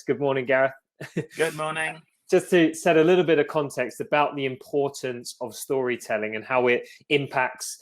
Good morning, Gareth. Good morning. Just to set a little bit of context about the importance of storytelling and how it impacts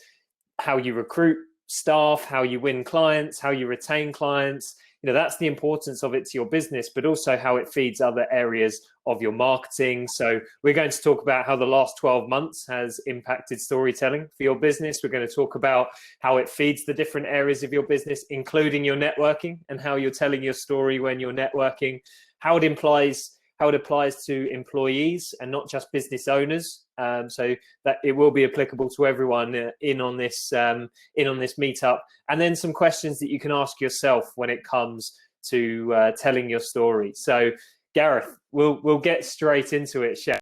how you recruit staff, how you win clients, how you retain clients. That's the importance of it to your business, but also how it feeds other areas of your marketing. So we're going to talk about how the last 12 months has impacted storytelling for your business. We're going to talk about how it feeds the different areas of your business, including your networking and how you're telling your story when you're networking, how it applies to employees and not just business owners, so that it will be applicable to everyone in on this meetup, and then some questions that you can ask yourself when it comes to telling your story. So, Gareth, we'll get straight into it, Chef.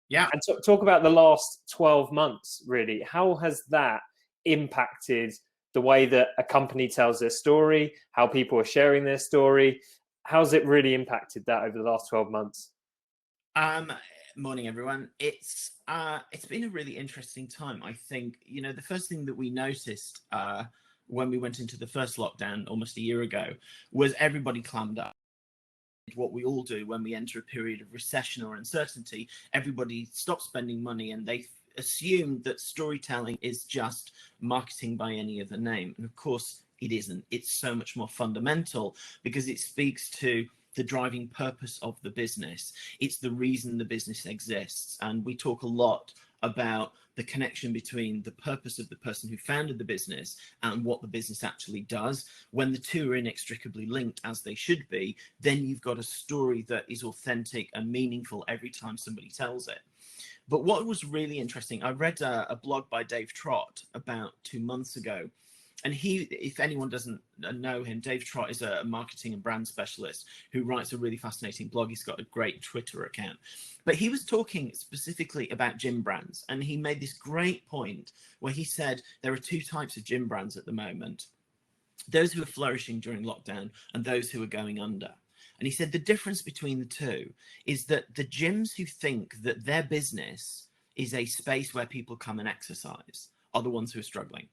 Yeah, and talk about the last 12 months. Really, how has that impacted the way that a company tells their story, how people are sharing their story? How's it really impacted that over the last 12 months? Morning, everyone. It's been a really interesting time. I think, the first thing that we noticed when we went into the first lockdown almost a year ago was everybody clammed up. What we all do when we enter a period of recession or uncertainty, everybody stops spending money and they assume that storytelling is just marketing by any other name. And of course, it isn't. It's so much more fundamental because it speaks to the driving purpose of the business. It's the reason the business exists. And we talk a lot about the connection between the purpose of the person who founded the business and what the business actually does. When the two are inextricably linked, as they should be, then you've got a story that is authentic and meaningful every time somebody tells it. But what was really interesting, I read a blog by Dave Trott about 2 months ago. And if anyone doesn't know him, Dave Trott is a marketing and brand specialist who writes a really fascinating blog. He's got a great Twitter account. But he was talking specifically about gym brands. And he made this great point where he said there are two types of gym brands at the moment: those who are flourishing during lockdown and those who are going under. And he said the difference between the two is that the gyms who think that their business is a space where people come and exercise are the ones who are struggling.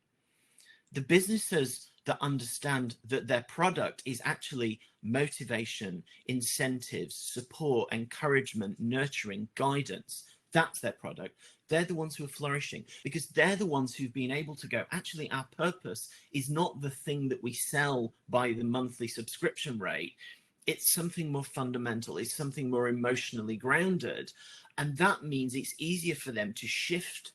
The businesses that understand that their product is actually motivation, incentives, support, encouragement, nurturing, guidance, that's their product. They're the ones who are flourishing because they're the ones who've been able to go, actually, our purpose is not the thing that we sell by the monthly subscription rate. It's something more fundamental. It's something more emotionally grounded. And that means it's easier for them to shift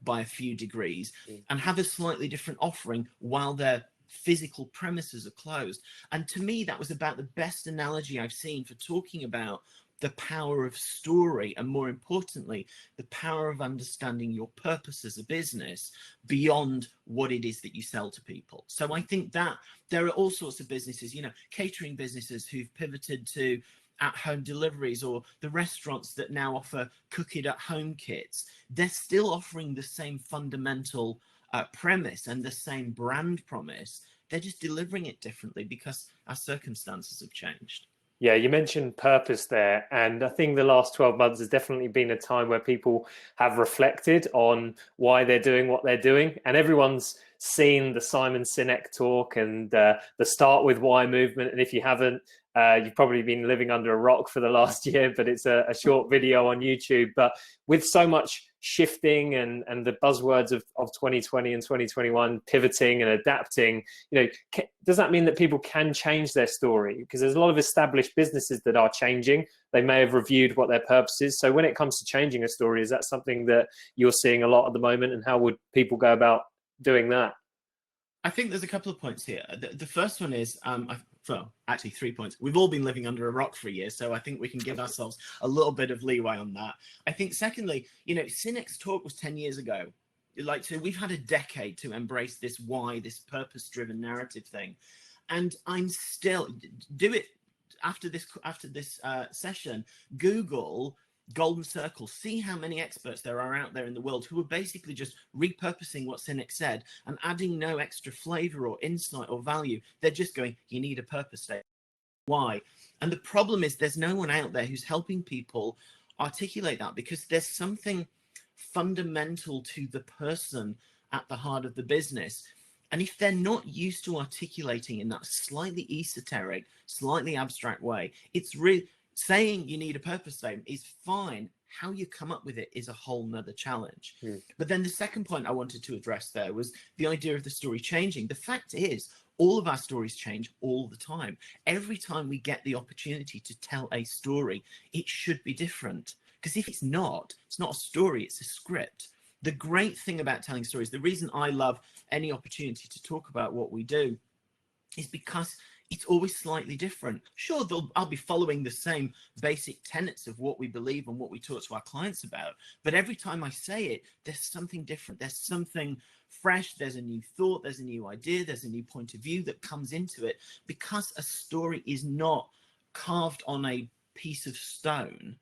by a few degrees and have a slightly different offering while their physical premises are closed. And to me, that was about the best analogy I've seen for talking about the power of story, and more importantly, the power of understanding your purpose as a business beyond what it is that you sell to people. So I think that there are all sorts of businesses, catering businesses who've pivoted to at-home deliveries, or the restaurants that now offer cook-it-at-home kits. They're still offering the same fundamental premise and the same brand promise. They're just delivering it differently because our circumstances have changed. Yeah, you mentioned purpose there. And I think the last 12 months has definitely been a time where people have reflected on why they're doing what they're doing. And everyone's seen the Simon Sinek talk and the Start With Why movement. And if you haven't, you've probably been living under a rock for the last year, but it's a short video on YouTube. But with so much shifting and the buzzwords of 2020 and 2021, pivoting and adapting, does that mean that people can change their story? Because there's a lot of established businesses that are changing. They may have reviewed what their purpose is. So when it comes to changing a story, is that something that you're seeing a lot at the moment? And how would people go about doing that? I think there's a couple of points here. The first one is, well, actually 3 points. We've all been living under a rock for a year, so I think we can give ourselves a little bit of leeway on that. I think secondly, Sinek's talk was 10 years ago. So we've had a decade to embrace this why, this purpose-driven narrative thing. And I'm still, do it after this session, Google Golden Circle, see how many experts there are out there in the world who are basically just repurposing what Sinek said and adding no extra flavor or insight or value. They're just going, you need a purpose statement. Why? And the problem is there's no one out there who's helping people articulate that, because there's something fundamental to the person at the heart of the business. And if they're not used to articulating in that slightly esoteric, slightly abstract way, it's really saying you need a purpose statement is fine. How you come up with it is a whole nother challenge. But then the second point I wanted to address there was the idea of the story changing. The fact is, all of our stories change all the time. Every time we get the opportunity to tell a story, it should be different. Because if it's not a story, it's a script. The great thing about telling stories, the reason I love any opportunity to talk about what we do, is because it's always slightly different. Sure, I'll be following the same basic tenets of what we believe and what we talk to our clients about, but every time I say it, there's something different. There's something fresh. There's a new thought. There's a new idea. There's a new point of view that comes into it, because a story is not carved on a piece of stone.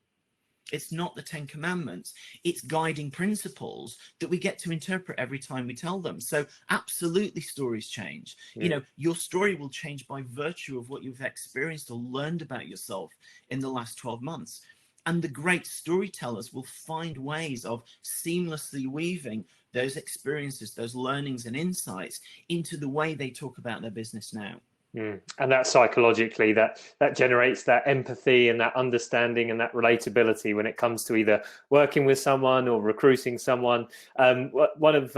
It's not the 10 Commandments. It's guiding principles that we get to interpret every time we tell them. So absolutely, stories change. You know, your story will change by virtue of what you've experienced or learned about yourself in the last 12 months. And the great storytellers will find ways of seamlessly weaving those experiences, those learnings and insights into the way they talk about their business now. And that psychologically, that generates that empathy and that understanding and that relatability when it comes to either working with someone or recruiting someone. One of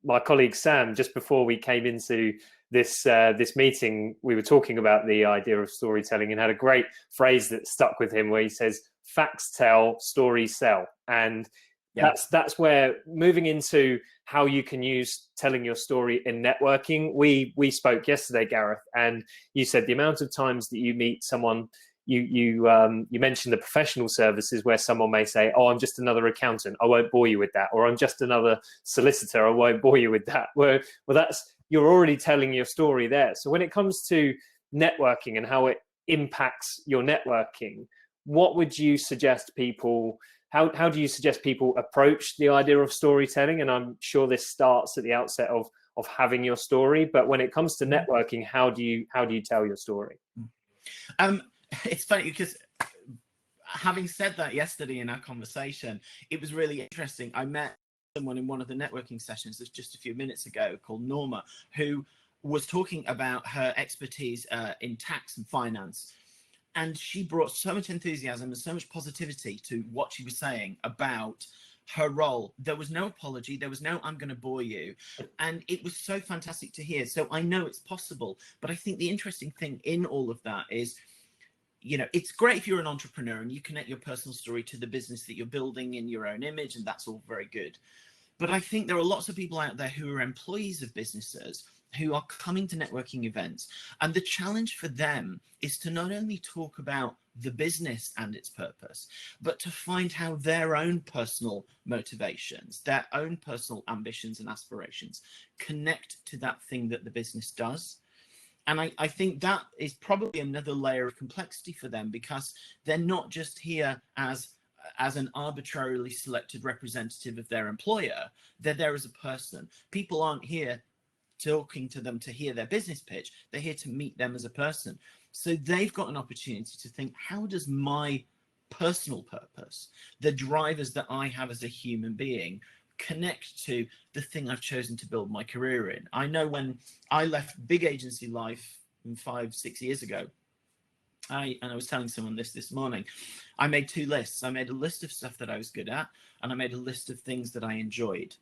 my colleagues, Sam, just before we came into this meeting, we were talking about the idea of storytelling, and had a great phrase that stuck with him where he says, "Facts tell, stories sell." And that's where, moving into how you can use telling your story in networking. We spoke yesterday, Gareth, and you said the amount of times that you meet someone, you mentioned the professional services where someone may say, "Oh, I'm just another accountant. I won't bore you with that," or "I'm just another solicitor. I won't bore you with that." Well, that's, you're already telling your story there. So when it comes to networking and how it impacts your networking, what would you suggest people? How do you suggest people approach the idea of storytelling? And I'm sure this starts at the outset of having your story, but when it comes to networking, how do you tell your story? It's funny because, having said that yesterday in our conversation, it was really interesting. I met someone in one of the networking sessions just a few minutes ago called Norma, who was talking about her expertise in tax and finance. And she brought so much enthusiasm and so much positivity to what she was saying about her role. There was no apology. There was no, "I'm going to bore you." And it was so fantastic to hear. So I know it's possible. But I think the interesting thing in all of that is, you know, it's great if you're an entrepreneur and you connect your personal story to the business that you're building in your own image, and that's all very good. But I think there are lots of people out there who are employees of businesses who are coming to networking events. And the challenge for them is to not only talk about the business and its purpose, but to find how their own personal motivations, their own personal ambitions and aspirations connect to that thing that the business does. And I think that is probably another layer of complexity for them, because they're not just here as an arbitrarily selected representative of their employer. They're there as a person. People aren't here talking to them to hear their business pitch. They're here to meet them as a person. So they've got an opportunity to think, how does my personal purpose, the drivers that I have as a human being, connect to the thing I've chosen to build my career in? I know when I left big agency life 5-6 years ago, and I was telling someone this morning, I made 2 lists. I made a list of stuff that I was good at, and I made a list of things that I enjoyed.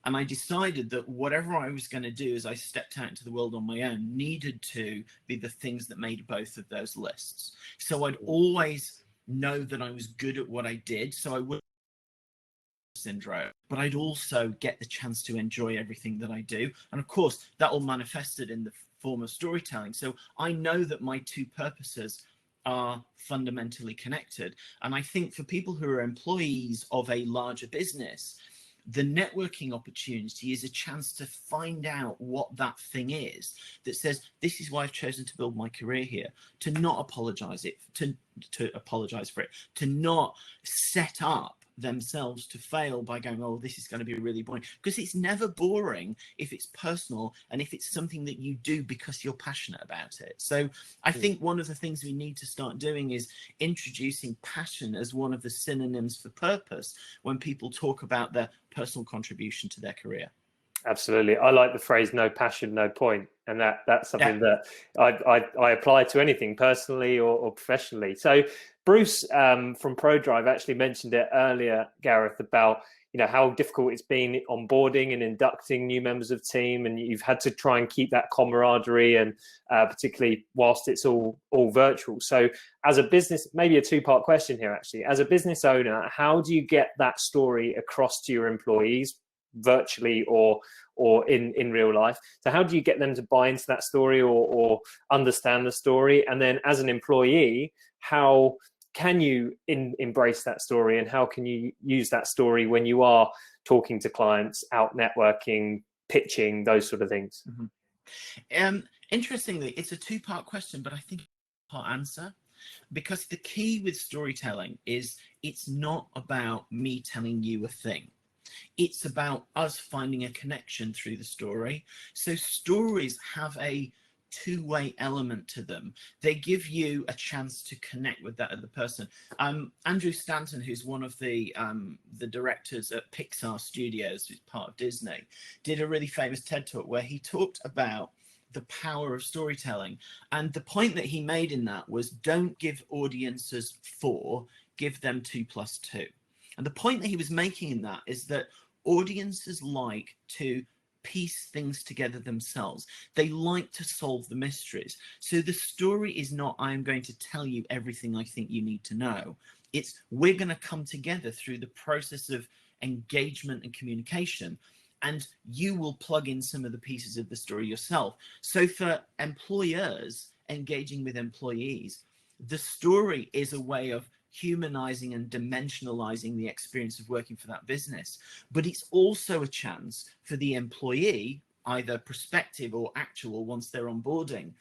And I decided that whatever I was going to do as I stepped out into the world on my own needed to be the things that made both of those lists. So I'd always know that I was good at what I did, so I wouldn't syndrome, but I'd also get the chance to enjoy everything that I do. And of course, that all manifested in the form of storytelling. So I know that my 2 purposes are fundamentally connected. And I think for people who are employees of a larger business, the networking opportunity is a chance to find out what that thing is that says, this is why I've chosen to build my career here, to not apologize for it, to not set up themselves to fail by going, "Oh, this is going to be really boring," because it's never boring if it's personal and if it's something that you do because you're passionate about it. So I think one of the things we need to start doing is introducing passion as one of the synonyms for purpose when people talk about their personal contribution to their career. Absolutely. I like the phrase "no passion, no point," and that's Yeah. something that I apply to anything personally or professionally. So Bruce from ProDrive actually mentioned it earlier, Gareth, about how difficult it's been onboarding and inducting new members of team, and you've had to try and keep that camaraderie, and particularly whilst it's all virtual. So as a business, maybe a two-part question here actually. As a business owner, how do you get that story across to your employees, virtually or in real life? So how do you get them to buy into that story or understand the story? And then as an employee, how can you embrace that story, and how can you use that story when you are talking to clients, out networking, pitching, those sort of things? Interestingly, it's a two-part question, but I think part answer, because the key with storytelling is it's not about me telling you a thing. It's about us finding a connection through the story. So stories have a two-way element to them. They give you a chance to connect with that other person. Andrew Stanton, who's one of the directors at Pixar Studios, who's part of Disney, did a really famous TED Talk where he talked about the power of storytelling. And the point that he made in that was, don't give audiences 4, give them 2 + 2. And the point that he was making in that is that audiences like to piece things together themselves. They like to solve the mysteries. So the story is not, I'm going to tell you everything I think you need to know. It's, we're going to come together through the process of engagement and communication, and you will plug in some of the pieces of the story yourself. So for employers engaging with employees, the story is a way of humanizing and dimensionalizing the experience of working for that business. But it's also a chance for the employee, either prospective or actual, once they're onboarding,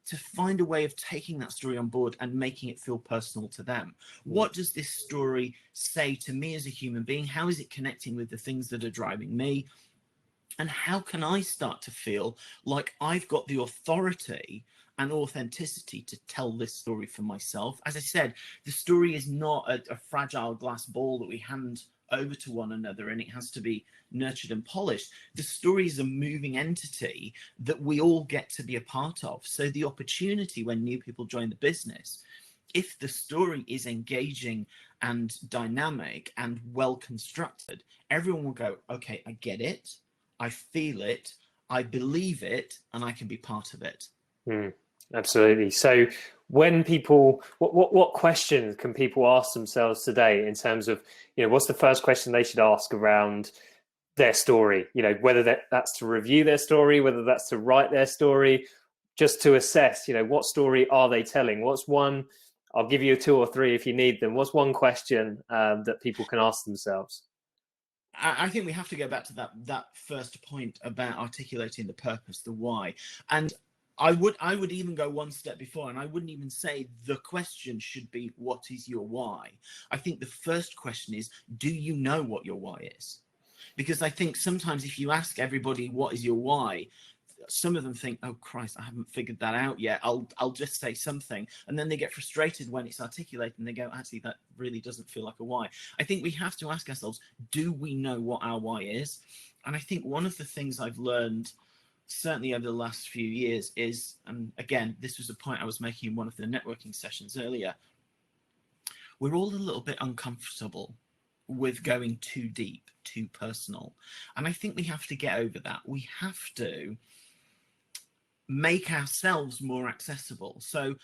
to find a way of taking that story on board and making it feel personal to them. What does this story say to me as a human being? How is it connecting with the things that are driving me? And how can I start to feel like I've got the authority and authenticity to tell this story for myself? As I said, the story is not a fragile glass ball that we hand over to one another and it has to be nurtured and polished. The story is a moving entity that we all get to be a part of. So the opportunity when new people join the business, if the story is engaging and dynamic and well constructed, everyone will go, okay, I get it, I feel it, I believe it, and I can be part of it. Absolutely. So when people, what questions can people ask themselves today in terms of, what's the first question they should ask around their story? Whether that's to review their story, whether that's to write their story, just to assess, what story are they telling? What's one, I'll give you 2 or 3 if you need them. What's one question that people can ask themselves? I think we have to go back to that first point about articulating the purpose, the why. And I would even go one step before, and I wouldn't even say the question should be, what is your why? I think the first question is, do you know what your why is? Because I think sometimes if you ask everybody, what is your why? Some of them think, oh Christ, I haven't figured that out yet. I'll just say something. And then they get frustrated when it's articulated and they go, actually, that really doesn't feel like a why. I think we have to ask ourselves, do we know what our why is? And I think one of the things I've learned, certainly over the last few years, is, and again, this was a point I was making in one of the networking sessions earlier, we're all a little bit uncomfortable with going too deep, too personal. And I think we have to get over that. We have to make ourselves more accessible. So,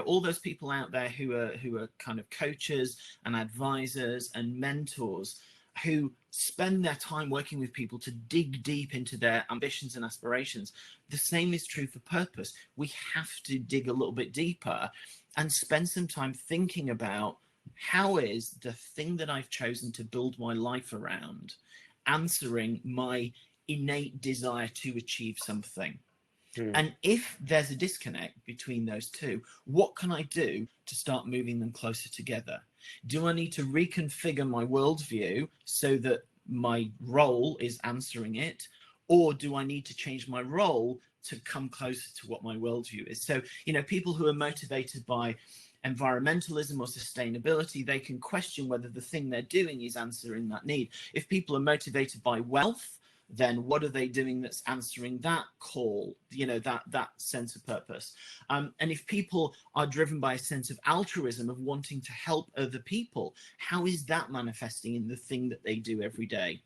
all those people out there who are kind of coaches and advisors and mentors who spend their time working with people to dig deep into their ambitions and aspirations, the same is true for purpose. We have to dig a little bit deeper and spend some time thinking about, how is the thing that I've chosen to build my life around answering my innate desire to achieve something? And if there's a disconnect between those two, what can I do to start moving them closer together? Do I need to reconfigure my worldview so that my role is answering it? Or do I need to change my role to come closer to what my worldview is? So, people who are motivated by environmentalism or sustainability, they can question whether the thing they're doing is answering that need. If people are motivated by wealth, then what are they doing that's answering that call, you know, that sense of purpose. And if people are driven by a sense of altruism, of wanting to help other people, how is that manifesting in the thing that they do every day?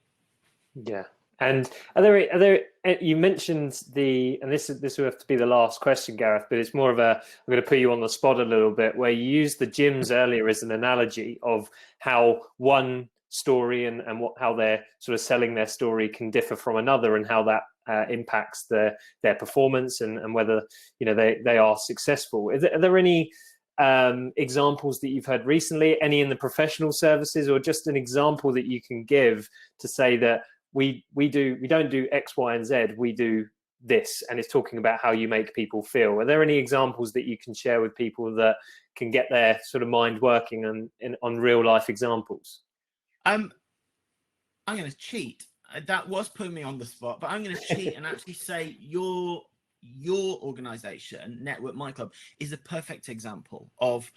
Yeah. And are there you mentioned and this will have to be the last question, Gareth, but it's more of I'm going to put you on the spot a little bit, where you used the gyms earlier as an analogy of how one story and how they're sort of selling their story can differ from another, and how that impacts their performance and whether, you know, they are successful. Are there any examples that you've heard recently, any in the professional services, or just an example that you can give to say that we don't do X, Y, and Z, we do this, and it's talking about how you make people feel? Are there any examples that you can share with people that can get their sort of mind working on real life examples? I'm going to cheat. That was putting me on the spot, but I'm going to cheat and actually say your organization, Network My Club, is a perfect example of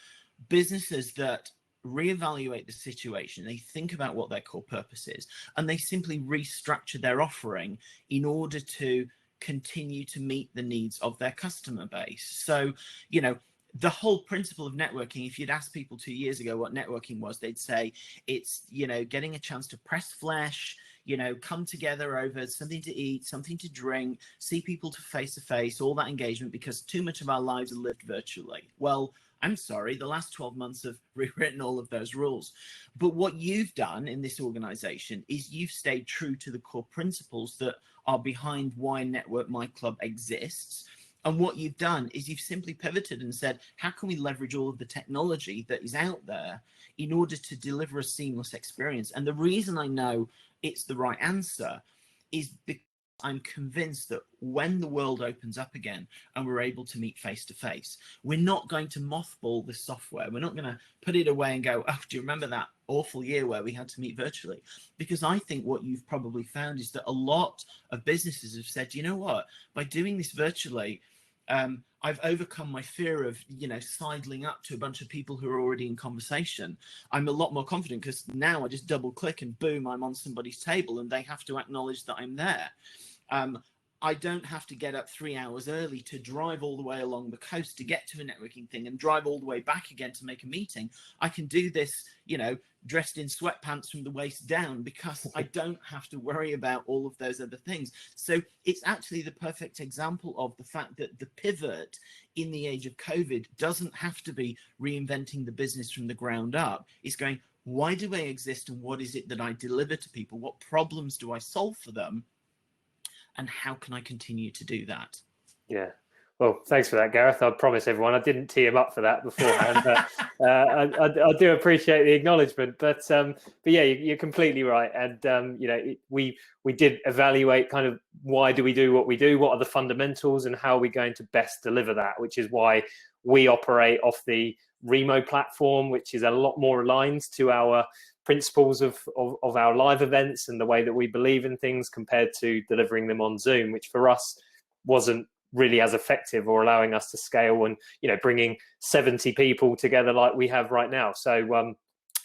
businesses that reevaluate the situation. They think about what their core purpose is, and they simply restructure their offering in order to continue to meet the needs of their customer base. So, you know, the whole principle of networking, if you'd asked people 2 years ago what networking was, they'd say it's, you know, getting a chance to press flesh, you know, come together over something to eat, something to drink, see people face to face, all that engagement, because too much of our lives are lived virtually. Well, I'm sorry, the last 12 months have rewritten all of those rules. But what you've done in this organization is you've stayed true to the core principles that are behind why Network My Club exists. And what you've done is you've simply pivoted and said, how can we leverage all of the technology that is out there in order to deliver a seamless experience? And the reason I know it's the right answer is because I'm convinced that when the world opens up again and we're able to meet face to face, we're not going to mothball the software. We're not going to put it away and go, oh, do you remember that awful year where we had to meet virtually? Because I think what you've probably found is that a lot of businesses have said, you know what, by doing this virtually, I've overcome my fear of, you know, sidling up to a bunch of people who are already in conversation. I'm a lot more confident because now I just double click and boom, I'm on somebody's table and they have to acknowledge that I'm there. I don't have to get up 3 hours early to drive all the way along the coast to get to a networking thing and drive all the way back again to make a meeting. I can do this, you know, dressed in sweatpants from the waist down, because I don't have to worry about all of those other things. So it's actually the perfect example of the fact that the pivot in the age of COVID doesn't have to be reinventing the business from the ground up. It's going, why do I exist and what is it that I deliver to people? What problems do I solve for them? And how can I continue to do that? Yeah. Well, thanks for that, Gareth. I promise everyone I didn't tee him up for that beforehand, but I do appreciate the acknowledgement. But yeah, you're completely right. And you know, we did evaluate kind of why do we do what we do, what are the fundamentals, and how are we going to best deliver that, which is why we operate off the Remo platform, which is a lot more aligned to our principles of our live events and the way that we believe in things, compared to delivering them on Zoom, which for us wasn't really as effective or allowing us to scale and, you know, bringing 70 people together like we have right now. So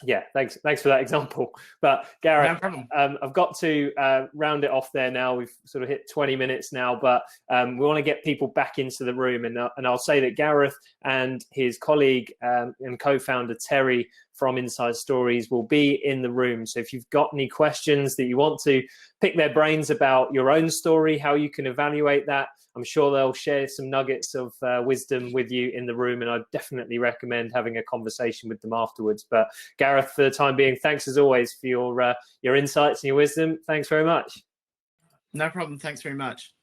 yeah, thanks for that example. But Gareth, No problem. I've got to round it off there now. We've sort of hit 20 minutes now, but we want to get people back into the room. And I'll say that Gareth and his colleague and co-founder Terry from Inside Stories will be in the room. So if you've got any questions that you want to pick their brains about your own story, how you can evaluate that, I'm sure they'll share some nuggets of wisdom with you in the room, and I'd definitely recommend having a conversation with them afterwards. But Gareth, for the time being, thanks as always for your insights and your wisdom. Thanks very much. No problem. Thanks very much.